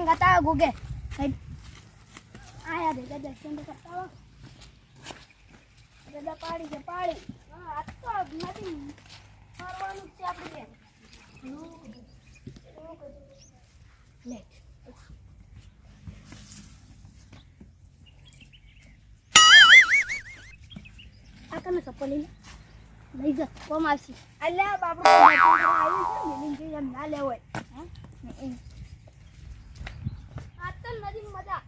દર્શન કરતા આવો ગોગે આયા ભેગા દર્શન તો કરતા આવો દાદા પાડી છે પાડી હા આ તો નથી ફરવાનું છે આપણે લે આ તમે સપોલી લઈ જા કોમ આવશે અલ્યા બાપુ આવ્યું છે મિલિંગ કે એમ ના લેવો હા આ તો નદી મજા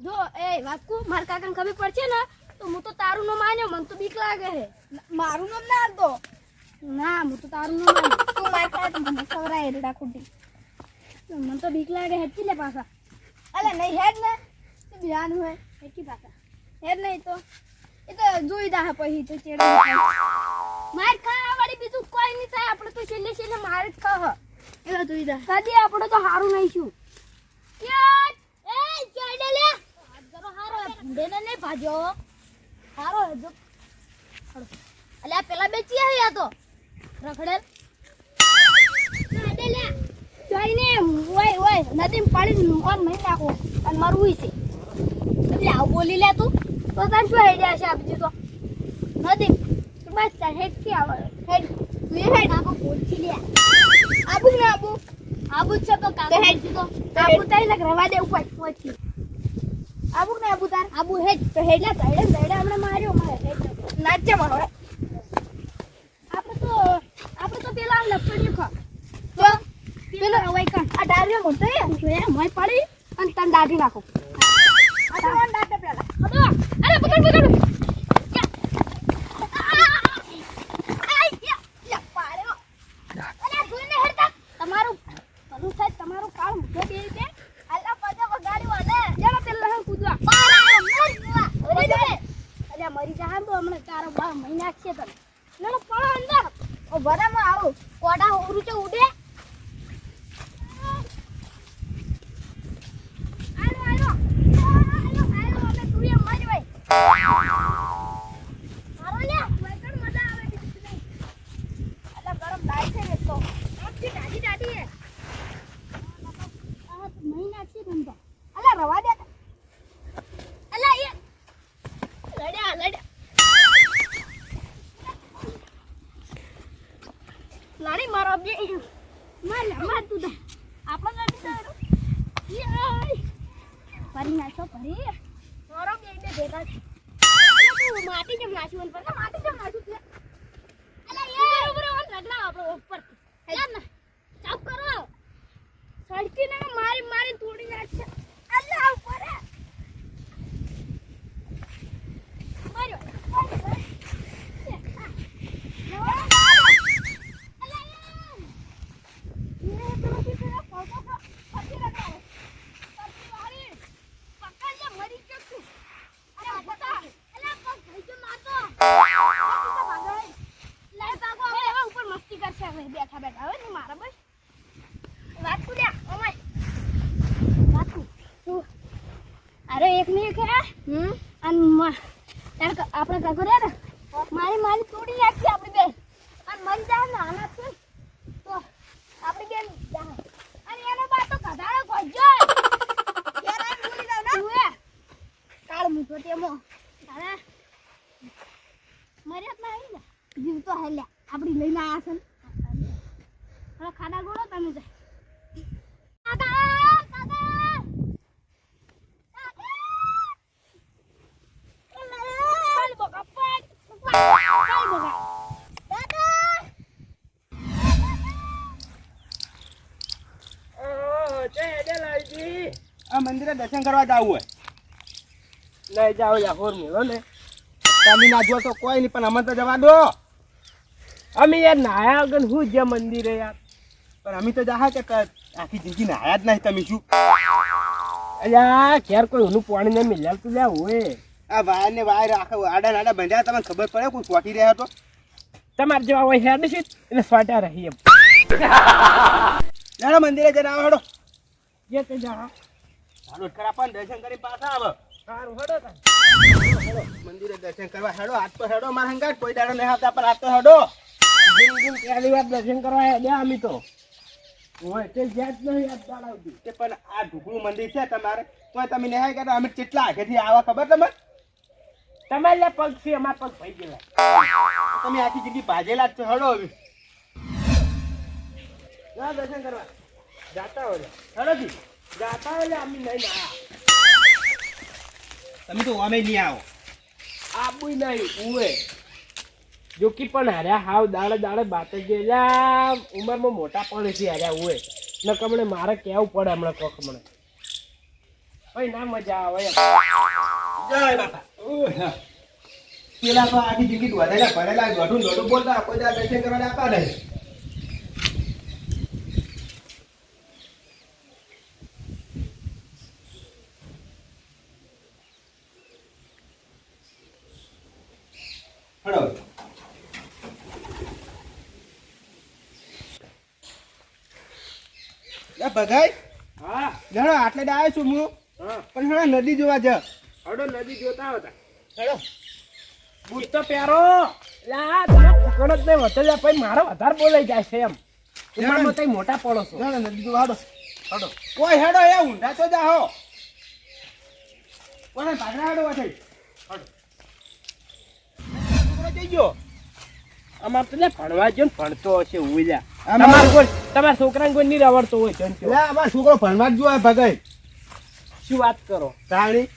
જો એ વાકુ માર કાકાને ખબર પડશે ને તો હું તો તારું નો માન્યો મને તો બીક લાગે છે મારું નામ ના આલતો ના હું તો તારું નો માન્યો તું માર કાકા તો મને ખવરાય રેડા ખુટી મને તો બીક લાગે હેડકી લે પાછા અલે નહીં હેડ ને તો બિયાનું હે હેડકી પાછા હેડ નહીં તો એ તો જોઈ દા પછી તો ચેડા માર ખા વાળી બીજું કોઈ નહીં થાય આપણે તો છેલ્લે છેલ્લે માર જ ખા એ જોઈ દા કદી આપણે તો હારું નહીં છું યાર એ ચેડે લે હાથ જરો હારો ભૂંડે ને ભાજો હારો જો અલ્યા પેલા બેચી આયા તો રખડેલ ચેડે લે જોઈને ઓય નદીમ પાડી ઓન મહી નાખો અને મરવું છે એટલે આવ બોલી લે તું તો તને શું આઈડિયા છે આપજી તો નદી તું બસ તાર હેડ કે આવ હેડ તું હેડ આબુ બોલતી લે આબુ ના આબુ છે તો કાકા હેડ તો આબુ તાઈ લગ રવા દે ઉપર પહોંચી આબુ ને આબુ તાર આબુ હેડ તો હેડલા સાઈડે હમણે માર્યો મારે હેડ નાચે મારો આપણે તો પેલા લપડી ખા તો પેલો રવાઈ કાં આ ડાર્યો મોટો એ જોયા મોય પડી અને તન દાઢી નાખો આ તો દાઢે પેલા અડો અરે પકડ તમારું કામ મુઠો દે દે અલ્લા પજા વગાડી વાલે જરા પેલા હમ કૂદવા અલ્યા મરી જા તો હમણે તારો બા મહિના છે તને નનો પડો અંદર ઓ ભરામાં આવો કોડા ઉરું છે ઉડે આલો અમે તુએ મારી ભાઈ મારો લે વગર મજા આવે બીજું નહીં અલ્લા ગરમ લાઈ છે તો આપકી દાદી હે મહિના છે બંધો અલા રવા દે અલા એ લડ્યા લાડી મારો બે માર તું દે આપણો લડી તો યે ફરી નાચો ફરી મારો બે ભેગા છે તું માટી જેમ નાચું પણ માટી જેમ નાચું છે અલા એ ઉપર રગડા આપણો ઉપર યાર ના ચાપ કરો સડકી ને મારી થોડી નાખશે અલ્લા ઉપર માર્યો મસ્તી કરશે બેઠા બેઠા હવે ને મારા બસ વાત કુલ્યા ઓમાય વાત તું અરે એક ને એક હે અને આપણે કાકો રે ને મારી તોડી નાખી આપણી બેન અને મરી જાય ને આના છે તો આપણી બેન જાય અને એનો બા તો કધાડો ગોજો યાર આ બોલી દઉં ને તું કાળ મૂઠો તેમો અરે મર્યાદ ના આવી ને જીવ તો હેલ્યા આપણી લઈને આયા છે થોડા ખાડા ગોળો તમે જાય આ મંદિરે દર્શન કરવા જવું હોય લઈ જાઓ યાર મેળો ને તમે ના જો તો કોઈ નહીં પણ અમને તો જવા દો અમે યાર નાયા વગર હું જે મંદિરે યાર પણ અમે તો જા કે આખી જિંદગી નાયા જ નહીં તમે શું અલ્યા ઘેર કોઈ ઓનું પાણી ને મિલ્યા તું લ્યા હોય આ વાયર ને વાયર આખા આડા બંધ્યા તમને ખબર પડે કોઈ સોટી રહ્યા તો તમારે જેવા હોય હેડ છે એટલે સોટા રહી એમ જાણો મંદિરે જઈને આવો હેડો જે તે જા હાલો ખરા પણ દર્શન કરી પાછા આવો સારું હેડો હેડો મંદિરે દર્શન કરવા હેડો આજ તો હેડો મારા હંગાત કોઈ દાડો નહીં આવતા પણ આજ તો હેડો પહેલી વાર દર્શન કરવા હેડ્યા અમે તો હોય તે યાદ નહીં યાદ દાડાવતી તે પણ આ ઢુકડું મંદિર છે તમારે તો તમે નહીં કહેતા અમે કેટલા આગેથી આવા ખબર તમે તમારે પગ છે અમાર પગ ભાઈ ગયેલા તમે આખી જિંદગી ભાજેલા જ છો હળો હવે ના દર્શન કરવા જાતા હોય હળોજી જાતા હોય અમે નહીં ના તમે તો અમે નહીં આવો આબુય નહીં ઉવે જોકી પણ હાર્યા હાવ દાડે દાડે બાતે ગયેલા ઉંમરમાં મોટા પણ છે હાર્યા ઉવે ન કમણે મારે કેવું પડે હમણાં કોક હમણાં ભાઈ ના મજા આવે જય બાપા પેલા તો આખી જિંદગી વધારેલા ભરેલા દોઢું દોઢું બોલતા કોઈ દા દર્શન કરવા આપવા નહીં હળો ભગાઈ હા ઘણો આટલે જ આવ્યો છું હું પણ હણા નદી જોવા જ હડો નદી જોતા હતા હેડો બૂટ તો પહેરો લા તમે પકડો જ નહીં વતેલા પછી મારો વધારે બોલાઈ જાય છે એમ ઉંમરમાં તઈ મોટા પડો છો નદી જોવા હડો હડો કોઈ હેડો એ ઊંધા તો જાઓ કોને ભાગના હેડો વાઠઈ હડો છોકરો જઈ ગયો અમાર તો લે ભણવા જો ને ભણતો હશે ઉલ્યા તમારા છોકરાને કોઈ નહીં આવડતો હોય અમારો છોકરો ભણવા જ જોવા ભગાઈ શું વાત કરો તાણી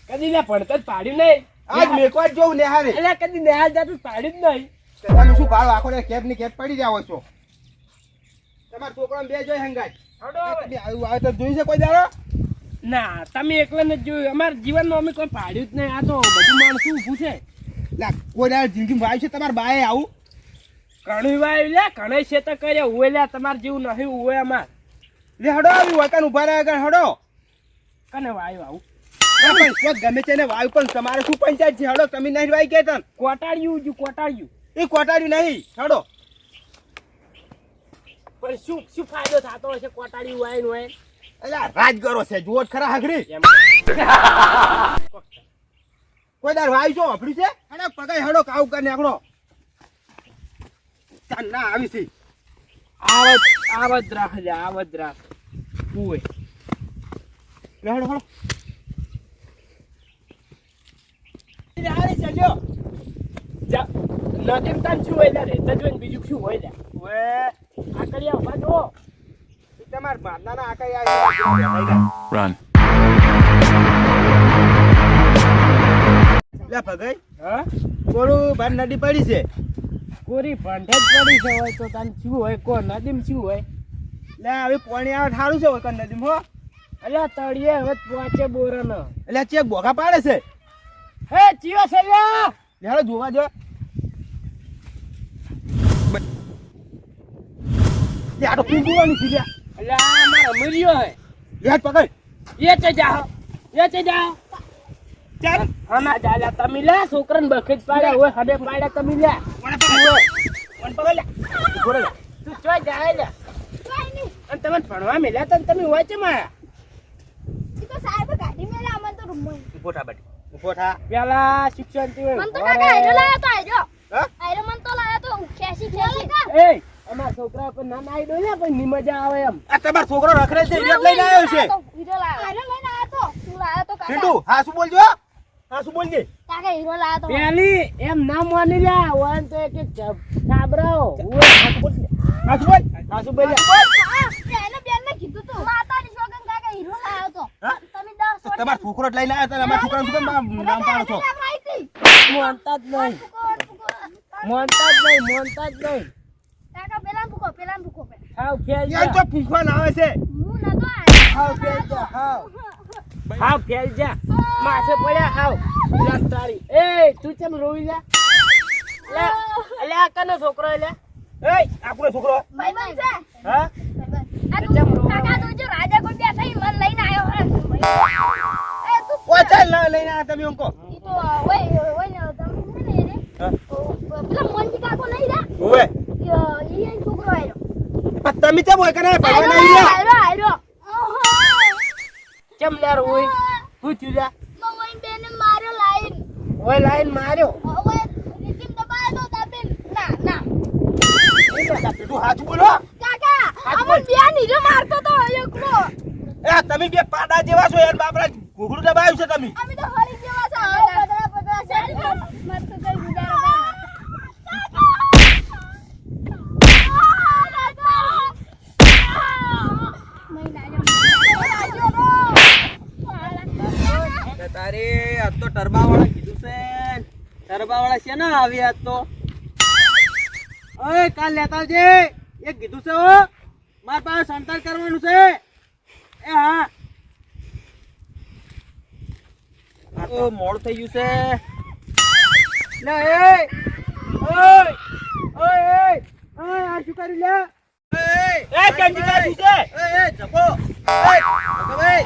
કદી લે ભણતો જ પાડ્યું નહીં આજ મેકવા જ જોઉં નેહારે એટલે કદી નેહાર જાતું પાડ્યું જ નહીં તમે શું ભાડો આખો ને કેપ ની કેપ પડી જાવ છો તમારા છોકરાને બે જોઈ હંગાઈ આવે તો જોઈ છે કોઈ દાડો ના તમે એકલા ને જોયું અમારા જીવનમાં અમે કોઈ પાડ્યું જ નહીં આ તો બધું માણસું ઊભું છે લા કોઈ દાડો જિંદગી વાય છે તમારા બાએ આવું ઘણી વાય લે ઘણે છે તો કરે ઉવે લે તમારે જેવું નહીં ઉવે અમાર લે હડો આવી હોય કાન ઉભા રહે કાન હડો કને વાયુ આવું પણ કોક ગમે છે ને વાયુ પણ તમારે શું પંચાયત છે હડો તમે નહીં વાય કે તન કોટાડ્યું જો કોટાડ્યું એ કોટાડ્યું નહીં હડો પણ શું શું ફાયદો થતો હશે કોટાડ્યું વાય નો એટલે રાજ કરો છે જોત ખરા હાગરી કોઈ દાર વાય છો આપડી છે અને પગાઈ હડો કાવ કરીને આકડો ના આવી છે આવત રાખ લે આવત રાખ ઉવે હડો હડો આવે છે લ્યો નદીમ તાન શું હોય લે તો જોઈને બીજું શું હોય લે ઓએ આકડિયા ઉભા જો તમાર મારનાના આકડિયા રન લે ભગાઈ હા કોરું બાર નદી પડી છે કોરી ભંડે જ પડી છે હોય તો તાન શું હોય કો નદીમ શું હોય લે હવે પાણી આવે થારું છે હોય નદીમ હો અલ્યા તળિયે હવે પહોંચે બોરન એટલે ચેક બોગા પાડે છે હે ચિયો છે લે હેડો જોવા જો લે આ તો કુંગવાની છે લે આ મારા મર્યો હે લે પકડ એ ચે જાઓ ચાલ હમા જાલા તમે લે છોકરાને બખેજ પાડ્યા હોય હડે પાડ્યા તમે લે કોણ પકડ લે ઘોડે લે તું ચોય જાય લે ચોય ની અને તમે ભણવા મેલ્યા તા તમે હોય છે માયા ઈ તો સાહેબ ગાડી મેલા અમન તો રૂમ માં ઉભોઠા બાટી ઉભોઠા પેલા શિક્ષણ થી હોય મન તો કાકા આયરો લાયો તો આયરો હા આયરો મન તો લાયો તો ખેસી એ અમાર છોકરા પર ના નાઈ દો ને પણ ની મજા આવે એમ આ તમાર છોકરો રખડે છે ઈડો લઈને આવ્યો છે ઈડો લાયો આયરો લઈને આવ્યો તો તું લાયો તો કાકા હિન્દુ હા શું બોલજો હા શું બોલજે કાકા હીરો લાયો તો પેલી એમ ના માની લે વન તો એક સાબરાઓ ઓય હા શું બોલ હા શું બોલ એને બેન ને કીધું તું માતાની સોગન કાકા હીરો લાયો તો તમે 10 તમાર છોકરો લઈને આવ્યો તો અમાર છોકરાનું શું નામ પાડો છો મોનતા જ નહીં કાકા પેલા ભૂકો હાવ ફેલ જા તો ભૂખવાન આવે છે હું ના તો હાવ ફેલ જા હાવ ફેલ જા માથે પડ્યા હાવ તારી એ તું કેમ રોઈ લે લે આ કનો છોકરો લે એ આપણો છોકરો ભાઈ છે હા આ તું કાકા તું જો રાજા કોઈ બેઠા ઈ મન લઈને આવ્યો હે એ તું ઓ ચાલ લઈને આ તમે ઉनको ઈ તો ઓય ને તમે ને રે પેલા મોંજી કાકો નહીં રે ઓય ઈ છોકરો આવ્યો તમે કેમ હોય કરે ભણવા નહીં આવ્યો કેમ લેર ઓય હું ચુલા મમ્મી બેને માર્યો લાઈન ઓય લાઈન માર્યો ઓય રીતિમ દબાય તો દબેન ના તું હાથ બોલો કાકા અમે બે નીરે મારતો તો એકલો. એ તમે બે પાડા જેવા છો યાર બાપરા ઘૂઘરું દબાવ્યું છે તમે અમે તો હળી જેવા છે. આવો પતરા છે. મત તો કઈ ગુજારો કરો. તારે આજ તો ટરબાવાળા કીધું છે ટરબાવાળા છે ને આવી આજ તો ઓય કાલ લેતા આવજે એક કીધું છે હો માર પાસે સંતાન કરવાનું છે એ હા આ તો મોડ થઈ ગયું છે લે એ ઓય ઓય ઓય આ શું કરી લે એ કંજીકા શું છે એ જપો ઓય જપો ભાઈ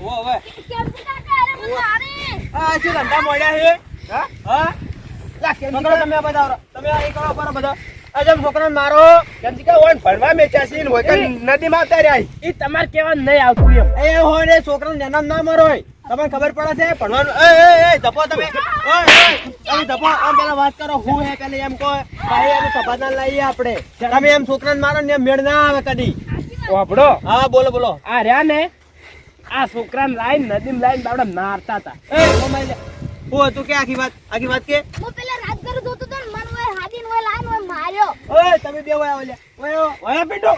ઓ હવે કેમ છે કાકા? અરે મને મારી. આ શું ધંધા મોડ્યા છે હા હા લા પકડો કંજીકા તમે આ બધા આવરો. તમે આ કરો પર બધા આ જેમ છોકરાને મારો કંજીકા ઓન ભણવા મેચ્યા છે ને હોય કે નદીમાં ઉતાર્યા ઈ તમારે કેવા નહીં આવતું એમ. એ હોય ને છોકરાને જન્મ ના મરો હોય તમને ખબર પડે છે ભણવાનું એ જપો તમે ઓય તમે જપો આમ પેલા વાત કરો હું હે પેલે એમ કહો ભાઈ એનું સમાધાન લઈએ આપણે તમે એમ છોકરાને મારો ને એમ મેળ ના આવે કદી વાપડો હા બોલો બોલો આ રહ્યા ને આ છોકરાને લાઈન નદીમાં લાઈન બાવડા મારતા હતા. એ ઓ માય હું હતું કે આખી વાત કે હું પેલા રાત ઘર જોતો તો ને મન હોય હાડીન હોય લાઈન હોય માર્યો. ઓય તમે બે ઓય ઓલે ઓય ઓય પિંડો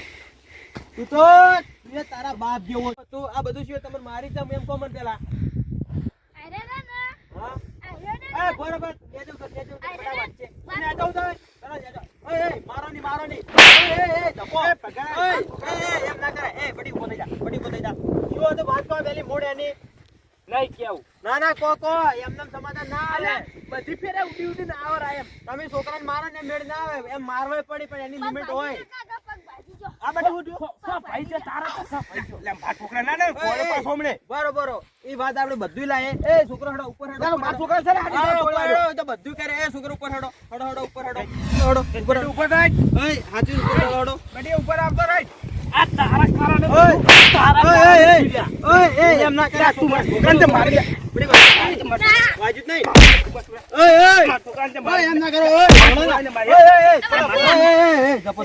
તું તો તું તારા બાપ જેવો તું આ બધું શું તમને મારી જમ એમ કોમન પેલા અરે રે ને. હા અરે રે. એ બરોબર લેજો બરાબર છે અને આ જાવ તમે ચલો જાજો ઓય મારો ની એ જપો એ પગાય એમ ના કરે એ બડી ઉભો થઈ જા શું તો વાત કો વેલી મોડ એની નહીં કેવું ના કો એમ નામ સમાધાન ના આવે બધી ફેરે ઉડી ઉડીને આવરા એમ. તમે છોકરાને મારો ને મેળ ના આવે એમ મારવાય પડી પણ એની લિમિટ હોય કાકા પગ ભાજી જો. આ બધું હું જો સો ભાઈ છે તારા તો સો ભાઈ છે. લે આ છોકરા ના ને કોળે પાછો હમણે બરોબર એ વાત આપણે બધું લાયે એ છોકરો હેડો ઉપર હેડો મારા છોકરા છે ને આ હા, રીતે ઉપર કોળે હેડો, તો બધું કરે એ છોકરો ઉપર હેડો ઉપર હેડો ઉપર ઉપર રાખ ઓય હાથી ઉપર હેડો બડી ઉપર આવતો રાખ આ તારા કારણે ઓય તારા ઓય કારણે ઓય એમ ના કરે તું મારા છોકરાને તે મારી લે બડી વાત વાજુત નહીં ઓય મારા છોકરાને તે ઓય મારી એમ ના કરો ઓય જપો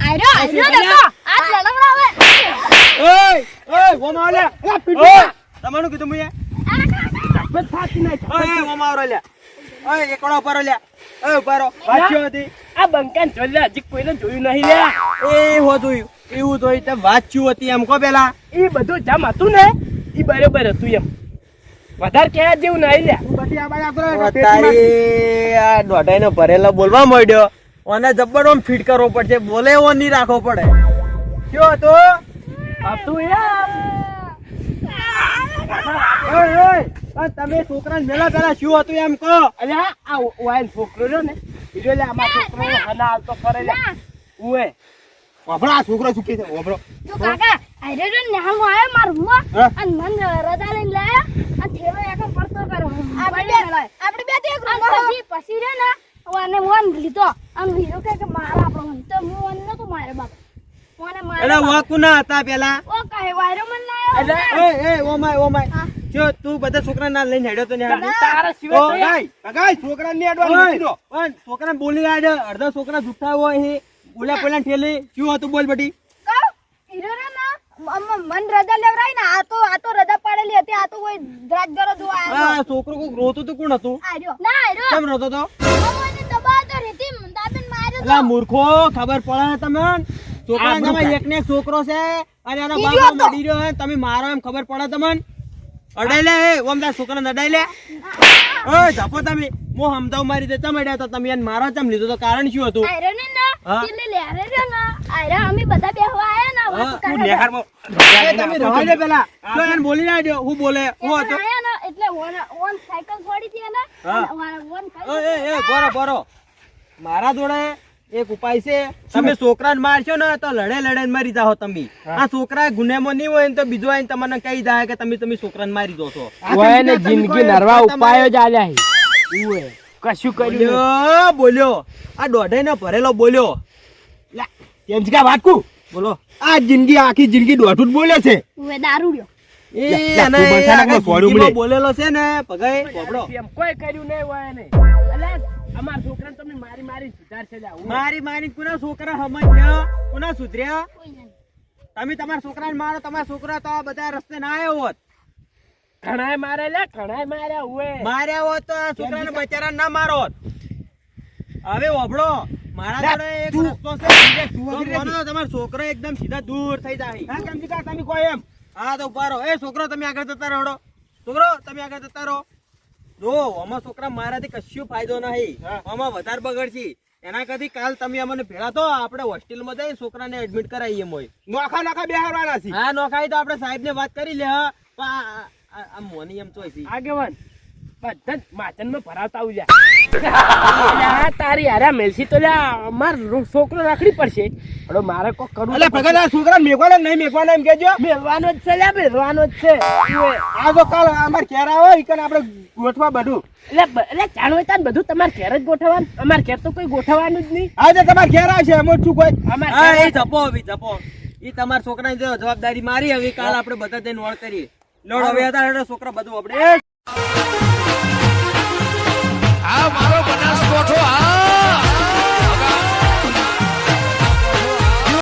આયરો નતો. આ લડંગડા આવે. ઓય ઓમા લે લા પીટો તમારું કીધું મુએ બસ ફાટી નાખ. ઓય ઓમા આવરો લે ઓય એકડો ઉપર લે ઓય ઉપારો વાચ્યો હતી આ બંકાન જોઈ હજી કોઈને જોયું નહીં લે. એ હો જોયું એવું જોઈ તે વાચ્યું હતી એમ કો પેલા ઈ બધું જમ હતું ને ઈ બરોબર હતું એમ. વધારે કહેવા જેવું નહીં લે. બધી આ બાજુ આગળ તારી આ દોઢાઈનો ભરેલો બોલવા માંડ્યો ઓને જબ્બર આમ ફીટ કરવો પડશે બોલે એવો નહીં રાખવો પડે કયો હતો હતું યાર. ઓય તમે છોકરાને મેલા પેલા શું હતું એમ કહો અલ્યા આ વાઈન છોકરો રહ્યો ને ઈ જો લે આમાં છોકરો હના આવતો ફરે લે ઉએ વાપરો આ છોકરો શું કે છે વાપરો જો કાકા આયરો રે ન્યાનો આયો માર રૂમમાં હા? અને મન રદા લઈને લાયો અને થેલો એકો પડતો કરો. આપણે બે તો એક રૂમમાં પછી રે ને ઓને વન લીધો અને હીરો કે મારા આપણો મન તો હું વન નતો મારે બાપ ઓને મારે એટલે વાકુ ના હતા પેલા ઓ કહે વાયરો મન લાયો. એ ઓમાય જો તું બધા છોકરા ના લઈને હેડ્યો તો ને તારા સિવાય તો યાર. ગાય ગાય છોકરાને ની અડવા નથી દો છોકરા બોલી આડે અડધા છોકરા જુઠ્ઠા હોય એ બોલ્યા ઠેલી શું હતું બોલ બટી કહું હીરો રે ને મન રદા લેવરાય ને આ તો રદા પાડેલી હતી આ તો કોઈ રાજગરો જોવા આવ્યો. આ છોકરો કોક રોતું તું કોણ હતું આર્યો ના આર્યો કેમ રોતો તો મને દબા તો રીતિ દાબેન માર્યો એટલે મૂર્ખો ખબર પડે તમને છોકરા આબરૂ તમે કાઢ. એક ને એક છોકરો છે અને એનો બીજો બાપ હતો. મરી રહ્યો છે તમે મારો એમ ખબર પડે તમને અડાઈ લે ઓમ તાર છોકરાને અડાઈ લે ઓય જાપો તમે મો હમદાવ મારી દે તમે અડ્યા તો તમે એને મારો ચમ લીધો તો કારણ શું હતું આયરો ને ના હા? એટલે લેરે રે ના આયરા અમે બધા બેહવા આયા ના હા, વાત તું કરે નેહારમાં એ તમે રહો દે પેલા તો એને બોલી ના દો હું બોલે હું હતો આયા ના એટલે ઓન સાયકલ છોડી દી ને હા. ઓન એ બરો મારા જોડે એક ઉપાય છે તમે છોકરાને મારશો ને તો લડે મરી જાઓ તમે આ છોકરા ગુનેમાં નહીં હોય ને તો બીજો આઈને તમને કહી જાય કે તમે છોકરાને મારી દો છો ઓયને જિંદગી નરવા ઉપાયો જ આલ્યા હી. ઉએ કશું કર્યું નહીં. બોલ્યો આ દોઢે ને ભરેલો બોલ્યો કેમ છે વાત કુ બોલો આ જિંદગી આખી જિંદગી દોઢું જ બોલે છે વે દારૂ લ્યો એ લે, અને તું બંધારકમાં આગળ સોર્યું જિંદગીમાં મળે. બોલેલો છે ને પગાઈ પોપડો એમ કોઈ કર્યું નહીં ઓયને. અલ્યા અમારા છોકરાને તમે મારી સુધારશે લ્યા. હું મારી મારી કોના છોકરા સમજ્યા કોના સુધર્યા કોઈ નહીં. તમે તમારા છોકરાને મારો તમારા છોકરા તો આ બધા રસ્તે ના આવ્યો હોત ઘણાય મારે લે ઘણાય માર્યા ઉએ. માર્યા હોત તો આ છોકરાને બચારાને ના મારો હોત. હવે ઓભળો મારા લે, જોડે એક તું- રસ્તો છે તું તો વગર બોલો, તમારો છોકરો એકદમ સીધા દૂર થઈ જાય હા કેમ કે તમે કહો એમ હા તો ઉભા રહો. એ છોકરો તમે આગળ જતા રહો છોકરો તમે આગળ જતા રહો. જો આમાં છોકરા મારાથી કશું ફાયદો નહીં હા. આમાં વધારે બગડશે એના કરતી કાલ તમે અમને ભેળા તો આપણે હોસ્ટેલમાં જઈ છોકરાને એડમિટ કરાવીએ મોય. નોખા બેહારવાના છે હા નોખાઈ તો આપણે સાહેબને વાત કરી લે હા. પણ આ મોની એમ ચોય છે આગેવાન બધા માચનમાં ભરાવતા આવું લ્યા. તારી હારા મેલસી તો લ્યા માર છોકરો રાખડી પડશે. હવે મારે કોક કરવું એટલે ભગત આ છોકરાને મેકવાના કે નહીં મેકવાના એમ કેજો મેળવાનો જ છે લ્યા, મેળવાનો જ છે. આ તો કાલ અમારે ઘેર આવો ઈકન આપણે ગોઠવા બધું એટલે જાણવતા બધું તમારે ઘેર જ ગોઠવવાનું. અમારે ઘેર તો કોઈ ગોઠવવાનું જ નહીં. આજે તમારે ઘેર આવશે એમ જ શું કોઈ અમારે હા ઘેર એ જપો હવે જપો એ તમારા છોકરાની જો જવાબદારી મારી હવે કાલ આપણે બધા જઈને વળ કરીએ લોડ હવે હતા છોકરા બધું આપણે